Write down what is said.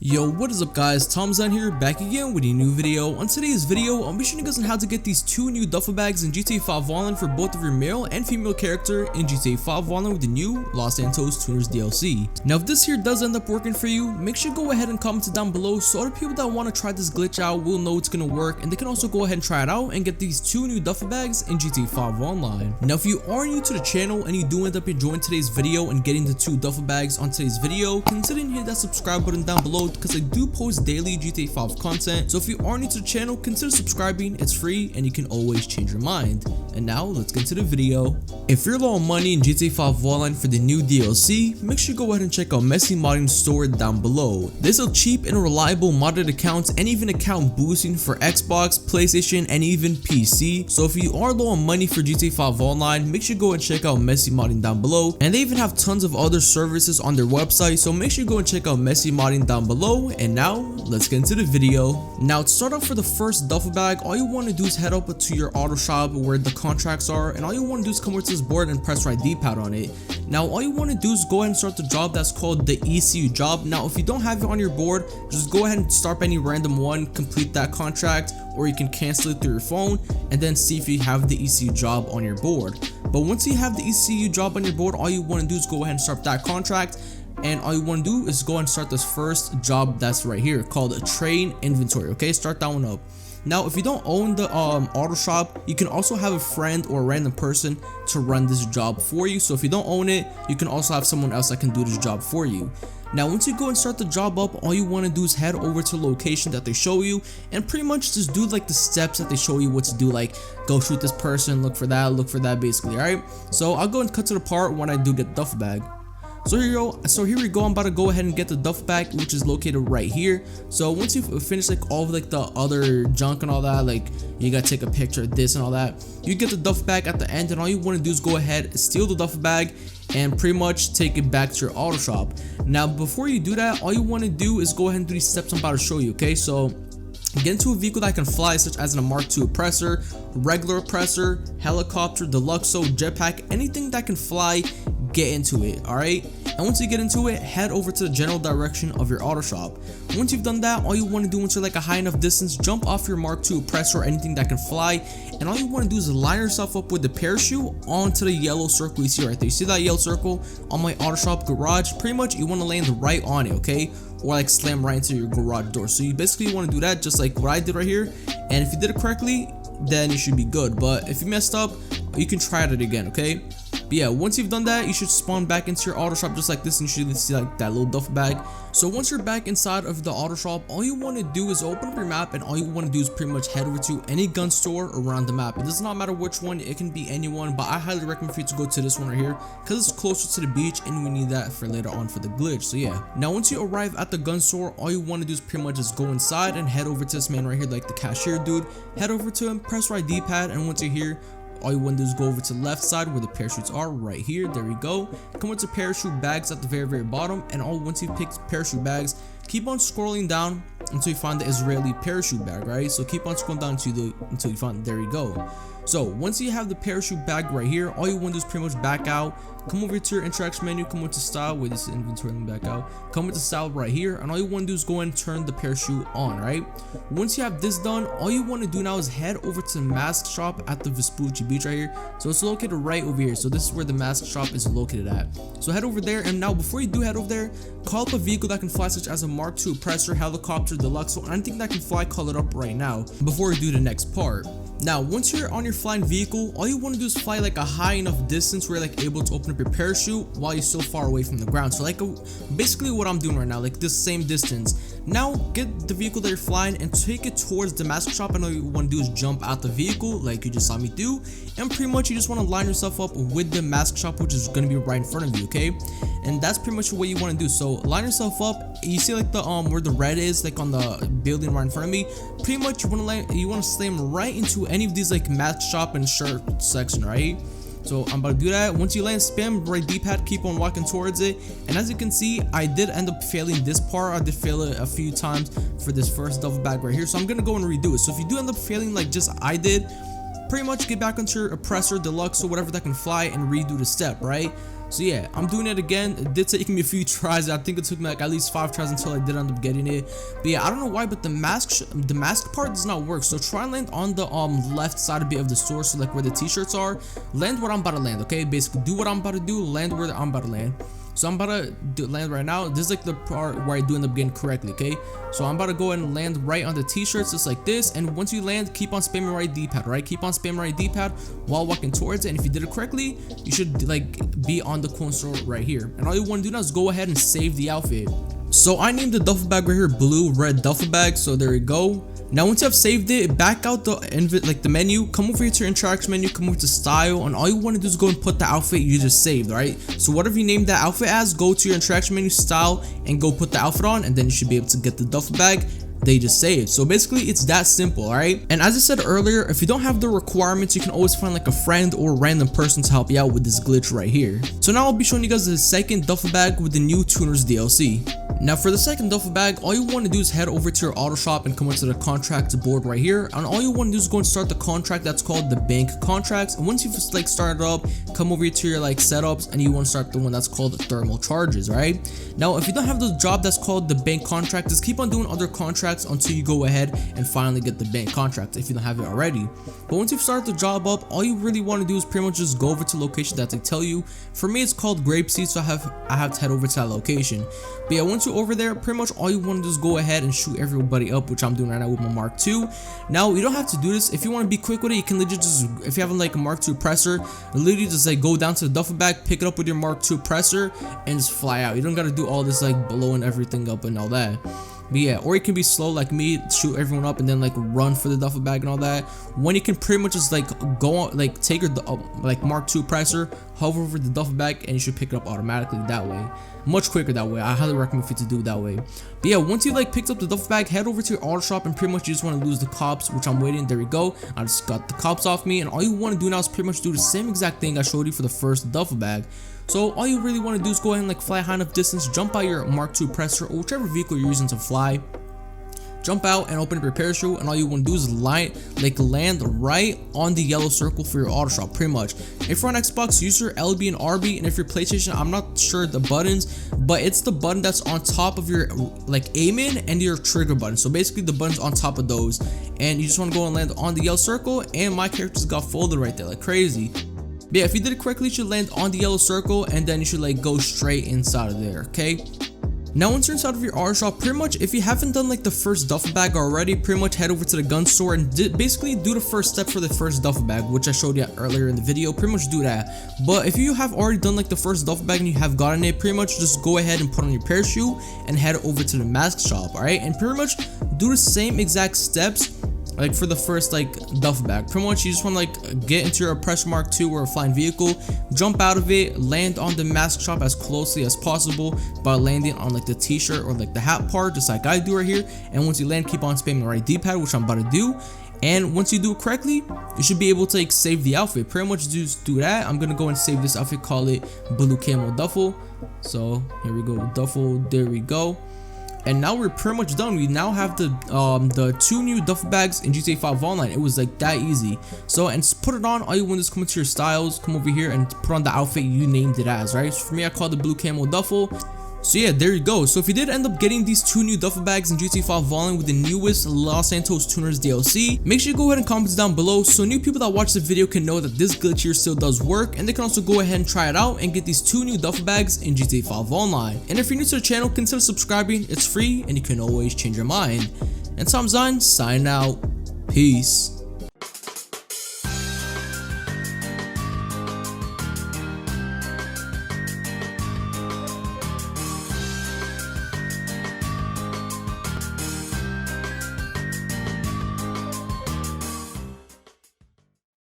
Yo, what is up guys, Tiimedesign here, back again with a new video. On today's video, I'll be showing you guys on how to get these two new duffel bags in GTA 5 Online for both of your male and female character in GTA 5 Online with the new Los Santos Tuners DLC. Now if this here does end up working for you, make sure you go ahead and comment it down below so other people that want to try this glitch out will know it's gonna work, and they can also go ahead and try it out and get these two new duffel bags in GTA 5 Online. Now if you are new to the channel and you do end up enjoying today's video and getting the two duffel bags on today's video, consider hitting that subscribe button down below because I do post daily GTA 5 content. So if you are new to the channel, consider subscribing. It's free and you can always change your mind. And now let's get into the video. If you're low on money in GTA 5 Online for the new DLC, make sure you go ahead and check out Messy Modding store down below. They sell cheap and reliable modded accounts and even account boosting for Xbox, PlayStation, and even PC. So if you are low on money for GTA 5 Online, make sure you go and check out Messy Modding down below. And they even have tons of other services on their website, so make sure you go and check out Messy Modding down below. And now let's get into the video. Now to start off for the first duffel bag, all you want to do is head up to your auto shop where the contracts are, and all you want to do is come over to this board and press right D-pad on it. Now all you want to do is go ahead and start the job that's called the ECU job. Now if you don't have it on your board, just go ahead and start any random one, complete that contract, or you can cancel it through your phone and then see if you have the ECU job on your board. But once you have the ECU job on your board, all you want to do is go ahead and start that contract. And all you want to do is go and start this first job that's right here called a train inventory. Okay, start that one up. Now if you don't own the auto shop, you can also have a friend or a random person to run this job for you. So if you don't own it, you can also have someone else that can do this job for you. Now once you go and start the job up, all you want to do is head over to the location that they show you and pretty much just do like the steps that they show you what to do, like go shoot this person, look for that basically. Alright, so I'll go and cut to the part when I do get the duffel bag. So here we go. I'm about to go ahead and get the duffel bag, which is located right here. So once you finish like all of like the other junk and all that, like you gotta take a picture of this and all that, you get the duffel bag at the end, and all you want to do is go ahead, steal the duffel bag, and pretty much take it back to your auto shop. Now before you do that, all you want to do is go ahead and do these steps I'm about to show you. Okay, so get into a vehicle that can fly, such as a Mark II oppressor, regular oppressor, helicopter, deluxo, jetpack, anything that can fly, get into it. Alright, and once you get into it, head over to the general direction of your auto shop. Once you've done that, all you want to do once you're like a high enough distance, jump off your Mark II oppressor or anything that can fly, and all you want to do is line yourself up with the parachute onto the yellow circle you see right there. You see that yellow circle on my auto shop garage? Pretty much you want to land right on it, okay, or like slam right into your garage door. So you basically want to do that just like what I did right here, and if you did it correctly, then you should be good. But if you messed up, you can try it again, okay? But yeah, once you've done that, you should spawn back into your auto shop just like this, and you should see like that little duffel bag. So once you're back inside of the auto shop, all you want to do is open up your map, and all you want to do is pretty much head over to any gun store around the map. It does not matter which one, it can be anyone, but I highly recommend for you to go to this one right here because it's closer to the beach and we need that for later on for the glitch. So yeah, now once you arrive at the gun store, all you want to do is pretty much just go inside and head over to this man right here, like the cashier dude. Head over to him, press right D-pad, and once you're here, all you want to do is go over to the left side where the parachutes are right here. There we go. Come over to parachute bags at the very bottom, and once you pick parachute bags, keep on scrolling down until you find the Israeli parachute bag, right? So keep on scrolling down until you find, there you go. So once you have the parachute bag right here, all you want to do is pretty much back out, come over to your interaction menu, come over to style, with this inventory, let me back out, come over to style right here, and all you want to do is go and turn the parachute on, right? Once you have this done, all you want to do now is head over to the mask shop at the Vespucci Beach right here. So it's located right over here. So this is where the mask shop is located at. So head over there, and now before you do head over there, call up a vehicle that can fly, such as a Mark II oppressor, helicopter, deluxo, anything that can fly, call it up right now before we do the next part. Now once you're on your flying vehicle, all you want to do is fly like a high enough distance where you're like able to open up your parachute while you're still far away from the ground. So like basically what I'm doing right now, like this same distance. Now get the vehicle that you're flying and take it towards the mask shop, and all you want to do is jump out the vehicle like you just saw me do, and pretty much you just want to line yourself up with the mask shop, which is going to be right in front of you, okay? And that's pretty much what you want to do. So line yourself up. You see like the where the red is, like on the building right in front of me. Pretty much you want to slam right into any of these like mask shop and shirt section, right? So I'm about to do that. Once you land, spam right D-pad, keep on walking towards it. And as you can see, I did end up failing this part. I did fail it a few times for this first duffel bag right here. So I'm gonna go and redo it. So if you do end up failing like just I did, pretty much get back onto your oppressor, deluxe, or whatever that can fly, and redo the step, right? So yeah, I'm doing it again. It did take me a few tries. I think it took me like at least 5 tries until I did end up getting it. But yeah, I don't know why, but the mask part does not work. So try and land on the left side a bit of the store, so like where the t-shirts are. Land where I'm about to land, okay? Basically do what I'm about to do, land where I'm about to land. So I'm about to land right now. This is like the part where I do end up getting correctly, okay? So I'm about to go ahead and land right on the t-shirts just like this. And once you land, keep on spamming right D-pad, right? Keep on spamming right D-pad while walking towards it. And if you did it correctly, you should like be on the coin store right here. And all you want to do now is go ahead and save the outfit. So I named the duffel bag right here blue red duffel bag. So there we go. Now once you have saved it, back out the menu, come over here to your interaction menu, come over to style, and all you want to do is go and put the outfit you just saved, right? So whatever you named that outfit as, go to your interaction menu, style, and go put the outfit on, and then you should be able to get the duffel bag they just saved. So basically it's that simple, alright? And as I said earlier, if you don't have the requirements, you can always find like a friend or a random person to help you out with this glitch right here. So now I'll be showing you guys the second duffel bag with the new Tuners DLC. Now for the second duffel bag, all you want to do is head over to your auto shop and come over to the contracts board right here, and all you want to do is go and start the contract that's called the bank contracts. And once you've like started up, come over here to your like setups, and you want to start the one that's called the thermal charges, right? Now if you don't have the job that's called the bank contract, just keep on doing other contracts until you go ahead and finally get the bank contract if you don't have it already. But once you've started the job up, all you really want to do is pretty much just go over to location that they tell you. For me it's called Grapeseed, so I have to head over to that location. But yeah, once you're over there, pretty much all you want to do is go ahead and shoot everybody up, which I'm doing right now with my Mark II. Now you don't have to do this. If you want to be quick with it, you can legit just, if you have like a Mark II presser, literally just like go down to the duffel bag, pick it up with your Mark II presser, and just fly out. You don't got to do all this like blowing everything up and all that. But yeah, or you can be slow like me, shoot everyone up and then like run for the duffel bag and all that. When you can pretty much just like go on, like take your like Mark II presser, hover over the duffel bag, and you should pick it up automatically that way. Much quicker that way. I highly recommend for you to do it that way. But yeah, once you like picked up the duffel bag, head over to your auto shop, and pretty much you just want to lose the cops, which I'm waiting. There we go. I just got the cops off me, and all you want to do now is pretty much do the same exact thing I showed you for the first duffel bag. So all you really want to do is go ahead and like fly high enough distance, jump out your Mark II presser or whichever vehicle you're using to fly. Jump out and open up your parachute, and all you want to do is land right on the yellow circle for your auto shop, pretty much. If you're on Xbox, use your LB and RB, and if you're PlayStation, I'm not sure the buttons, but it's the button that's on top of your like aim in and your trigger button. So basically the buttons on top of those, and you just want to go and land on the yellow circle, and my character's got folded right there like crazy. But yeah, if you did it correctly, you should land on the yellow circle, and then you should like go straight inside of there, okay? Now once you're inside of your auto shop, pretty much if you haven't done like the first duffel bag already, pretty much head over to the gun store and basically do the first step for the first duffel bag, which I showed you earlier in the video. Pretty much do that. But if you have already done like the first duffel bag and you have gotten it, pretty much just go ahead and put on your parachute and head over to the mask shop, alright? And pretty much do the same exact steps like for the first like duffel bag. Pretty much you just want to like get into your oppressor Mark II or a flying vehicle, jump out of it, land on the mask shop as closely as possible by landing on like the t-shirt or like the hat part, just like I do right here. And once you land, keep on spamming the right D-pad, which I'm about to do. And once you do it correctly, you should be able to like save the outfit. Pretty much just do that. I'm gonna go and save this outfit, call it blue camo duffel. So here we go, duffel, there we go. And now we're pretty much done. We now have the 2 new duffel bags in GTA 5 Online. It was like that easy. So, and put it on, all you want is come into your styles, come over here and put on the outfit you named it as, right? So for me, I called it blue camo duffel. So yeah, there you go. So if you did end up getting these 2 new duffel bags in GTA 5 Online with the newest Los Santos Tuners DLC, make sure you go ahead and comment down below so new people that watch the video can know that this glitch here still does work, and they can also go ahead and try it out and get these 2 new duffel bags in GTA 5 Online. And if you're new to the channel, consider subscribing. It's free and you can always change your mind. And TiimeDesign, sign out. Peace.